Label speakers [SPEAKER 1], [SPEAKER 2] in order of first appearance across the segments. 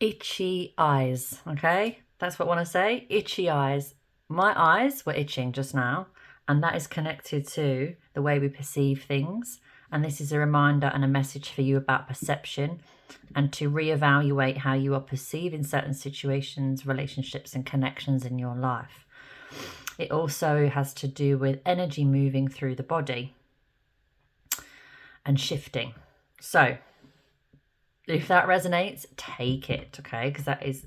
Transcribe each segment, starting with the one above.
[SPEAKER 1] itchy eyes, okay? That's what I want to say, itchy eyes. My eyes were itching just now, and that is connected to the way we perceive things. And this is a reminder and a message for you about perception and to reevaluate how you are perceiving certain situations, relationships, and connections in your life. It also has to do with energy moving through the body and shifting. So if that resonates, take it, okay? Because that is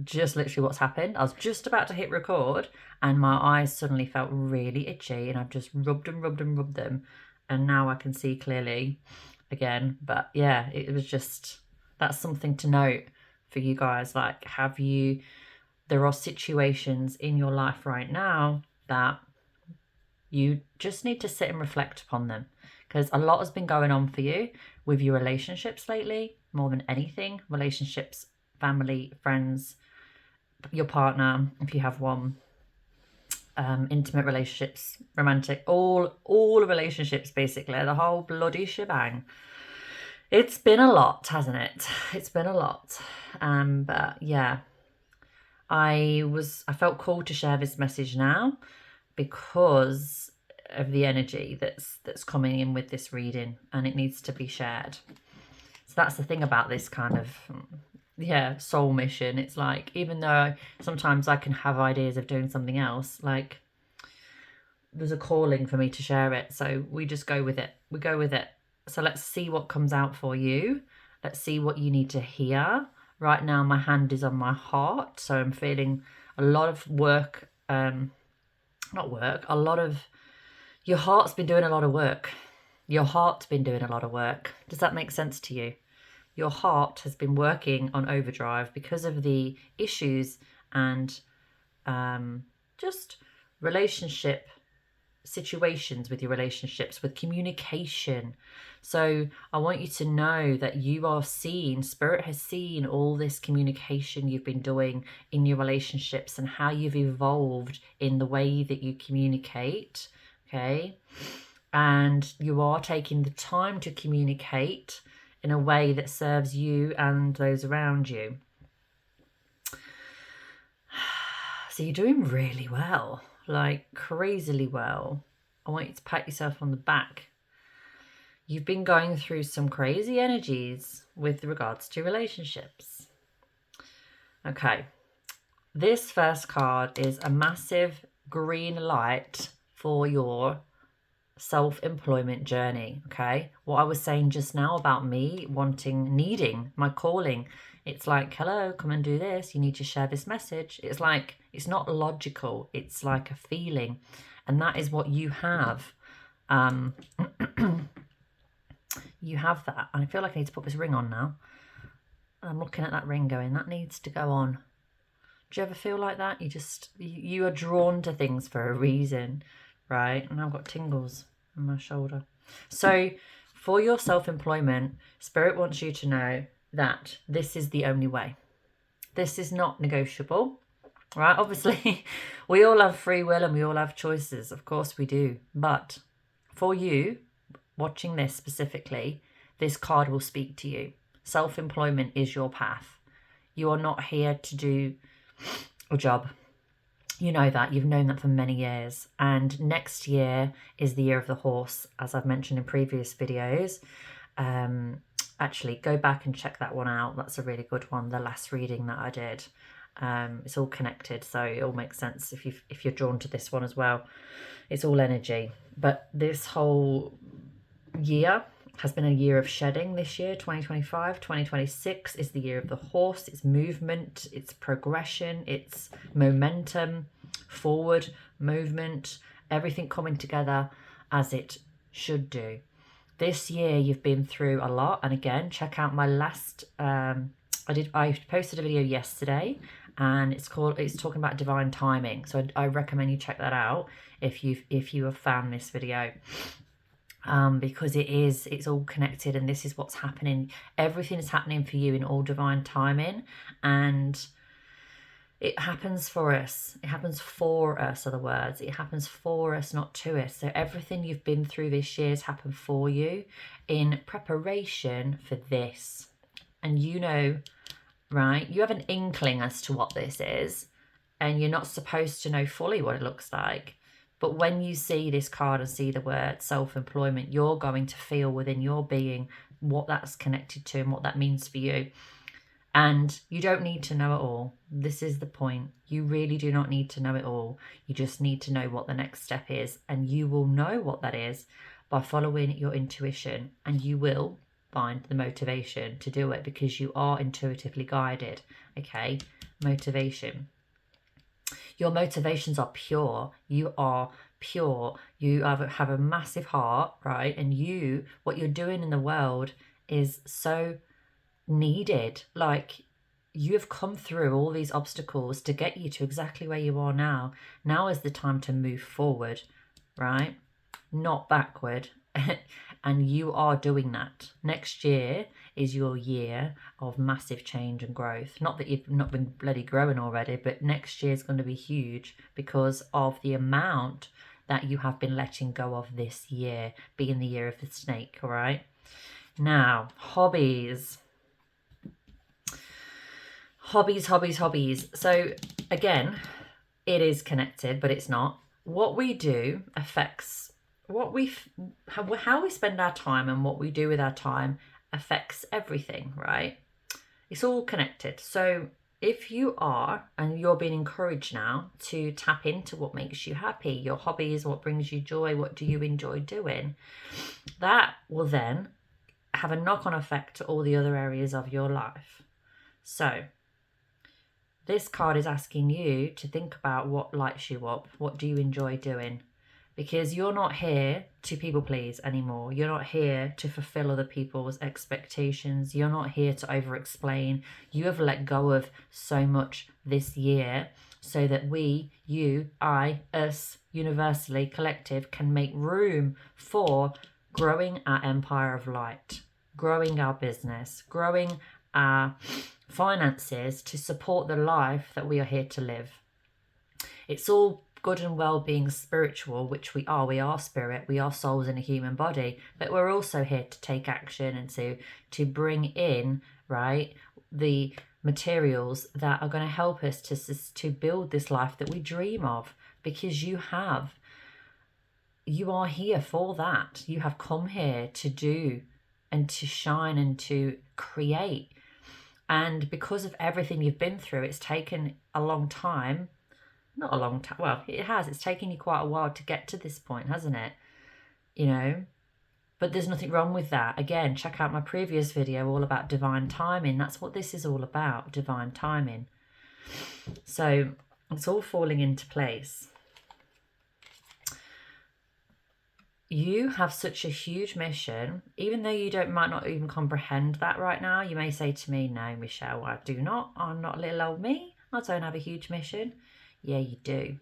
[SPEAKER 1] just literally what's happened. I was just about to hit record and my eyes suddenly felt really itchy, and I've just rubbed them, and now I can see clearly again. But yeah, it was just, that's something to note for you guys. Like, there are situations in your life right now that you just need to sit and reflect upon them, because a lot has been going on for you with your relationships lately, more than anything. Relationships, family, friends, your partner, if you have one, intimate relationships, romantic, all relationships, basically, the whole bloody shebang. It's been a lot, hasn't it? It's been a lot. But yeah, I felt called to share this message now because of the energy that's coming in with this reading, and it needs to be shared. So that's the thing about this kind of soul mission. It's like, even though sometimes I can have ideas of doing something else, like, there's a calling for me to share it, so we just go with it. We go with it. So let's see what comes out for you. Let's see what you need to hear. Right now my hand is on my heart, so I'm feeling a lot of work, your heart's been doing a lot of work. Your heart's been doing a lot of work. Does that make sense to you? Your heart has been working on overdrive because of the issues and just relationship situations with your relationships, with communication. So I want you to know that you are seen. Spirit has seen all this communication you've been doing in your relationships and how you've evolved in the way that you communicate, okay? And you are taking the time to communicate in a way that serves you and those around you. So you're doing really well, like crazily well. I want you to pat yourself on the back. You've been going through some crazy energies with regards to relationships. Okay, this first card is a massive green light for your self-employment journey, okay? What I was saying just now about me needing my calling, it's like, hello, come and do this. You need to share this message. It's like, it's not logical. It's like a feeling. And that is what you have. You have that. I feel like I need to put this ring on now. I'm looking at that ring going, that needs to go on. Do you ever feel like that? You are drawn to things for a reason, right? And I've got tingles on my shoulder. So for your self-employment, Spirit wants you to know that this is the only way. This is not negotiable, right? Obviously, we all have free will and we all have choices. Of course we do. But for you, watching this specifically, this card will speak to you. Self-employment is your path. You are not here to do a job. You know that. You've known that for many years. And next year is the year of the horse, as I've mentioned in previous videos. Actually, go back and check that one out. That's a really good one, the last reading that I did. It's all connected, so it all makes sense if you're drawn to this one as well. It's all energy. But this whole year has been a year of shedding this year, 2025. 2026 is the year of the horse. It's movement, it's progression, it's momentum, forward movement, everything coming together as it should do. This year you've been through a lot, and again, check out my last I posted a video yesterday, and it's talking about divine timing. So I recommend you check that out if you have found this video. Because it's all connected, and this is what's happening. Everything is happening for you in all divine timing, and it happens for us. It happens for us, other words. It happens for us, not to us. So everything you've been through this year has happened for you in preparation for this. And you know, right? You have an inkling as to what this is, and you're not supposed to know fully what it looks like. But when you see this card and see the word self-employment, you're going to feel within your being what that's connected to and what that means for you. And you don't need to know it all. This is the point. You really do not need to know it all. You just need to know what the next step is. And you will know what that is by following your intuition. And you will find the motivation to do it because you are intuitively guided. Okay? Motivation. Your motivations are pure. You are pure. You have a massive heart, right? And what you're doing in the world is so needed. Like, you have come through all these obstacles to get you to exactly where you are now. Now is the time to move forward, right? Not backward. And you are doing that. Next year is your year of massive change and growth. Not that you've not been bloody growing already, but next year is going to be huge because of the amount that you have been letting go of this year, being the year of the snake, all right? Now, hobbies. Hobbies. So again, it is connected, but it's not. What we do affects how we spend our time, and what we do with our time affects everything, right? It's all connected. So if you are, and you're being encouraged now to tap into what makes you happy, your hobbies, what brings you joy, what do you enjoy doing, that will then have a knock-on effect to all the other areas of your life. So this card is asking you to think about what lights you up. What do you enjoy doing? Because you're not here to people please anymore. You're not here to fulfill other people's expectations. You're not here to over explain. You have let go of so much this year so that we, you, I, us, universally, collective, can make room for growing our empire of light, growing our business, growing our finances to support the life that we are here to live. It's all good and well being spiritual, which we are spirit, we are souls in a human body, but we're also here to take action and to bring in, right, the materials that are going to help us to build this life that we dream of, because you are here for that. You have come here to do and to shine and to create. And because of everything you've been through, it's taken a long time. Not a long time. Well, it has. It's taken you quite a while to get to this point, hasn't it? You know, but there's nothing wrong with that. Again, check out my previous video all about divine timing. That's what this is all about, divine timing. So it's all falling into place. You have such a huge mission, even though you might not even comprehend that right now. You may say to me, no, Michelle, I do not. I'm not little old me. I don't have a huge mission. Yeah, you do.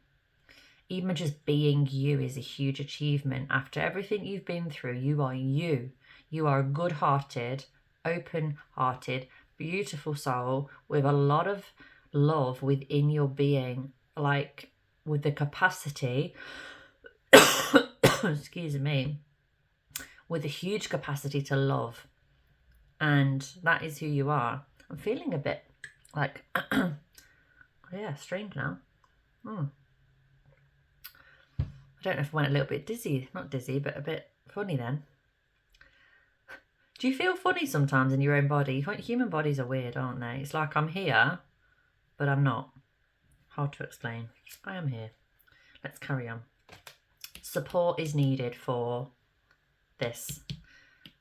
[SPEAKER 1] Even just being you is a huge achievement. After everything you've been through, you are you. You are a good-hearted, open-hearted, beautiful soul with a lot of love within your being, like with the capacity, excuse me, with a huge capacity to love. And that is who you are. I'm feeling a bit like, yeah, strange now. I don't know if I went a little bit dizzy. Not dizzy, but a bit funny then. Do you feel funny sometimes in your own body? Human bodies are weird, aren't they? It's like I'm here, but I'm not. Hard to explain. I am here. Let's carry on. Support is needed for this.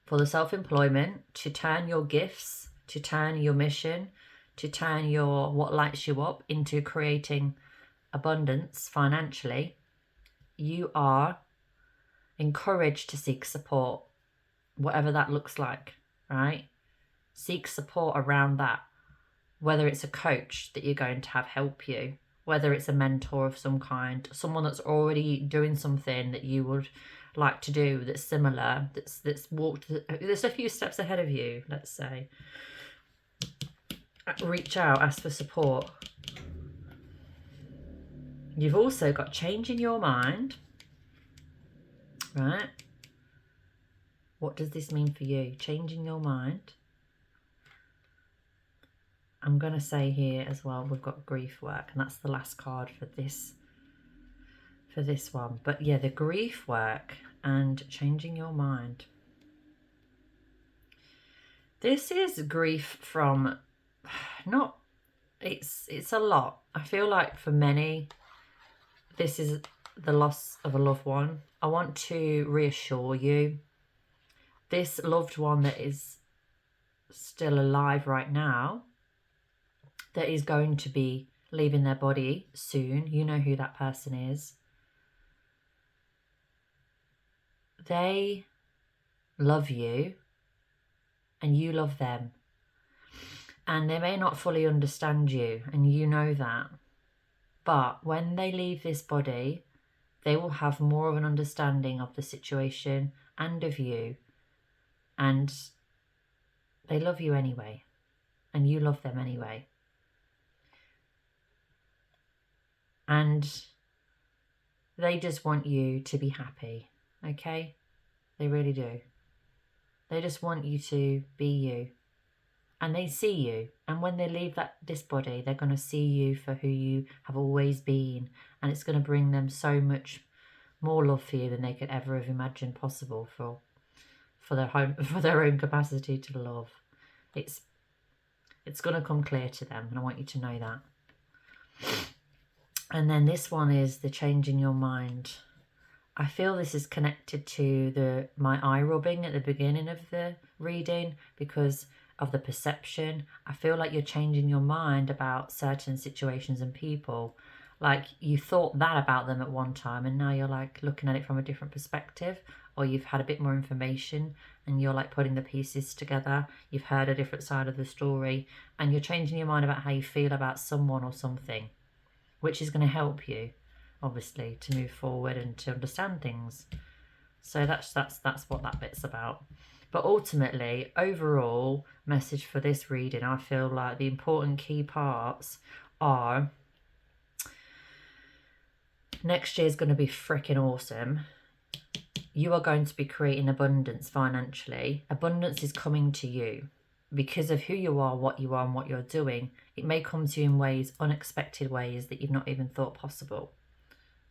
[SPEAKER 1] For the self-employment, to turn your gifts, to turn your mission, to turn what lights you up into creating abundance financially. You are encouraged to seek support, whatever that looks like, right? Seek support around that, whether it's a coach that you're going to have help you, whether it's a mentor of some kind, someone that's already doing something that you would like to do that's similar, that's a few steps ahead of you, let's say. Reach out, ask for support. You've also got change in your mind, right? What does this mean for you? Changing your mind. I'm going to say here as well, we've got grief work, and that's the last card for this one. But yeah, the grief work and changing your mind. This is grief from it's a lot. I feel like for many, this is the loss of a loved one. I want to reassure you, this loved one that is still alive right now, that is going to be leaving their body soon. You know who that person is. They love you and you love them. And they may not fully understand you, and you know that. But when they leave this body, they will have more of an understanding of the situation and of you. And they love you anyway. And you love them anyway. And they just want you to be happy, okay? They really do. They just want you to be you. And they see you. And when they leave this body, they're going to see you for who you have always been. And it's going to bring them so much more love for you than they could ever have imagined possible for their own capacity to love. It's going to come clear to them, and I want you to know that. And then this one is the change in your mind. I feel this is connected to my eye rubbing at the beginning of the reading because of the perception. I feel like you're changing your mind about certain situations and people. Like you thought that about them at one time, and now you're like looking at it from a different perspective, or you've had a bit more information and you're like putting the pieces together. You've heard a different side of the story, and you're changing your mind about how you feel about someone or something, which is going to help you, obviously, to move forward and to understand things. So that's what that bit's about. But ultimately, overall message for this reading, I feel like the important key parts are next year is going to be freaking awesome. You are going to be creating abundance financially. Abundance is coming to you because of who you are, what you are, and what you're doing. It may come to you in ways, unexpected ways that you've not even thought possible.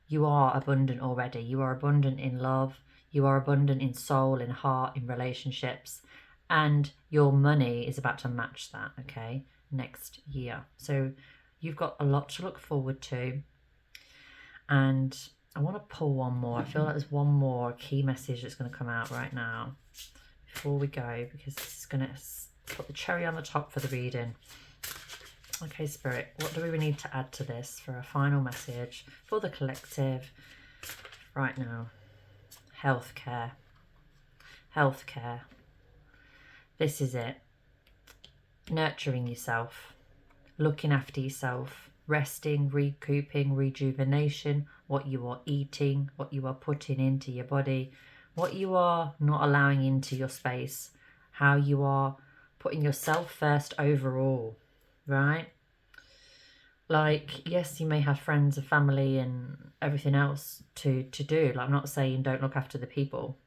[SPEAKER 1] You are abundant already. You are abundant in love. You are abundant in soul, in heart, in relationships. And your money is about to match that, okay, next year. So you've got a lot to look forward to. And I want to pull one more. I feel like there's one more key message that's going to come out right now before we go, because this is going to put the cherry on the top for the reading. Okay, Spirit, what do we need to add to this for a final message for the collective right now? Healthcare. Healthcare. This is it. Nurturing yourself. Looking after yourself. Resting, recouping, rejuvenation. What you are eating. What you are putting into your body. What you are not allowing into your space. How you are putting yourself first overall. Right? Like, yes, you may have friends and family and everything else to do. Like, I'm not saying don't look after the people,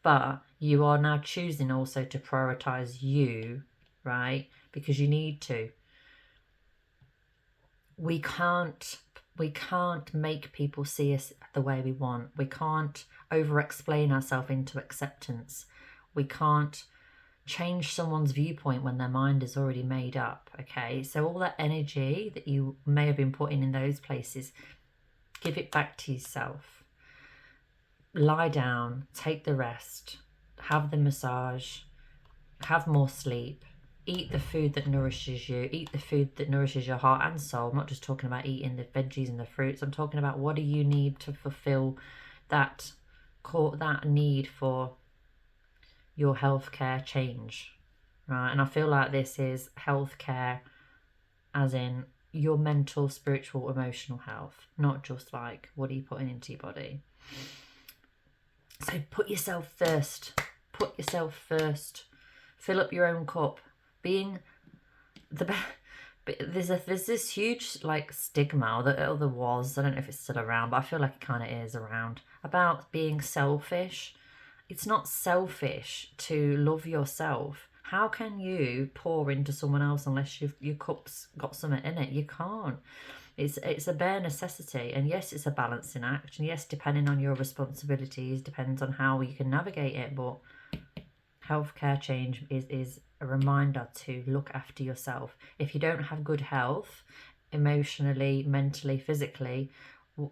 [SPEAKER 1] but you are now choosing also to prioritize you, right? Because you need to. We can't make people see us the way we want. We can't over-explain ourselves into acceptance. We can't change someone's viewpoint when their mind is already made up, okay? So all that energy that you may have been putting in those places, give it back to yourself. Lie down, take the rest, have the massage, have more sleep, eat the food that nourishes you, eat the food that nourishes your heart and soul. I'm not just talking about eating the veggies and the fruits. I'm talking about what do you need to fulfill that need for your healthcare change, right? And I feel like this is healthcare as in your mental, spiritual, emotional health, not just like what are you putting into your body. So put yourself first. Put yourself first. Fill up your own cup. Being the best. There's this huge like stigma that there was, I don't know if it's still around, but I feel like it kind of is around, about being selfish. It's not selfish to love yourself. How can you pour into someone else unless your cup's got something in it? You can't. It's a bare necessity. And yes, it's a balancing act. And yes, depending on your responsibilities, depends on how you can navigate it. But healthcare change is a reminder to look after yourself. If you don't have good health, emotionally, mentally, physically,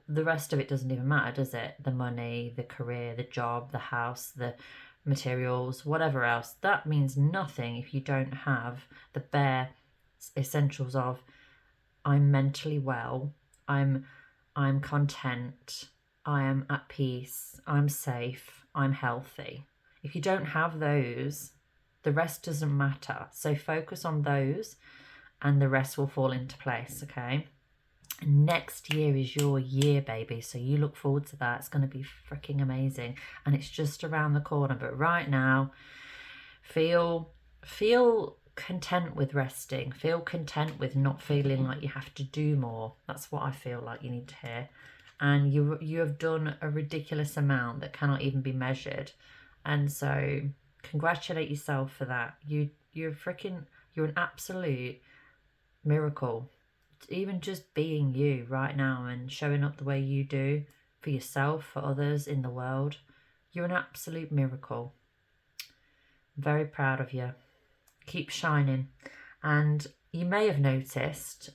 [SPEAKER 1] the rest of it doesn't even matter, does it? The money, the career, the job, the house, the materials, whatever else, that means nothing if you don't have the bare essentials of I'm mentally well, I'm content, I am at peace, I'm safe, I'm healthy. If you don't have those, the rest doesn't matter. So focus on those and the rest will fall into place, okay? Next year is your year, baby. So you look forward to that. It's going to be freaking amazing. And it's just around the corner. But right now, feel content with resting. Feel content with not feeling like you have to do more. That's what I feel like you need to hear. And you have done a ridiculous amount that cannot even be measured. And so congratulate yourself for that. You're an absolute miracle. Even just being you right now and showing up the way you do for yourself, for others in the world, you're an absolute miracle. I'm very proud of you. Keep shining. And you may have noticed,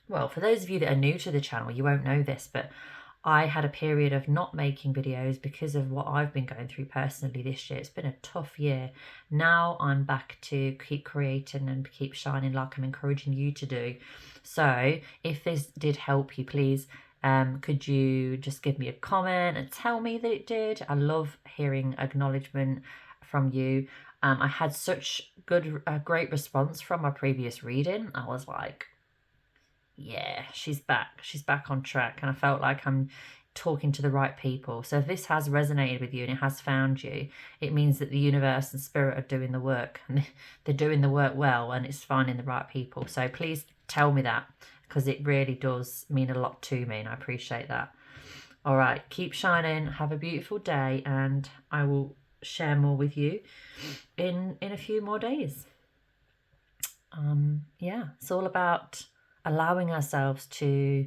[SPEAKER 1] well, for those of you that are new to the channel, you won't know this, but I had a period of not making videos because of what I've been going through personally this year. It's been a tough year. Now I'm back to keep creating and keep shining like I'm encouraging you to do. So if this did help you, please, could you just give me a comment and tell me that it did? I love hearing acknowledgement from you. I had such great response from my previous reading. I was like, yeah, she's back on track, and I felt like I'm talking to the right people. So if this has resonated with you and it has found you, it means that the universe and spirit are doing the work, and they're doing the work well, and it's finding the right people. So please tell me that, because it really does mean a lot to me, and I appreciate that. All right, keep shining, have a beautiful day, and I will share more with you in a few more days. Yeah, it's all about allowing ourselves to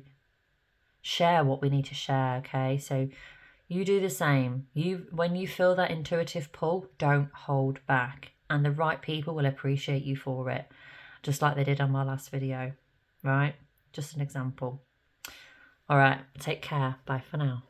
[SPEAKER 1] share what we need to share, okay? So you do the same. When you feel that intuitive pull, don't hold back, and the right people will appreciate you for it, just like they did on my last video, right? Just an example. All right, take care. Bye for now.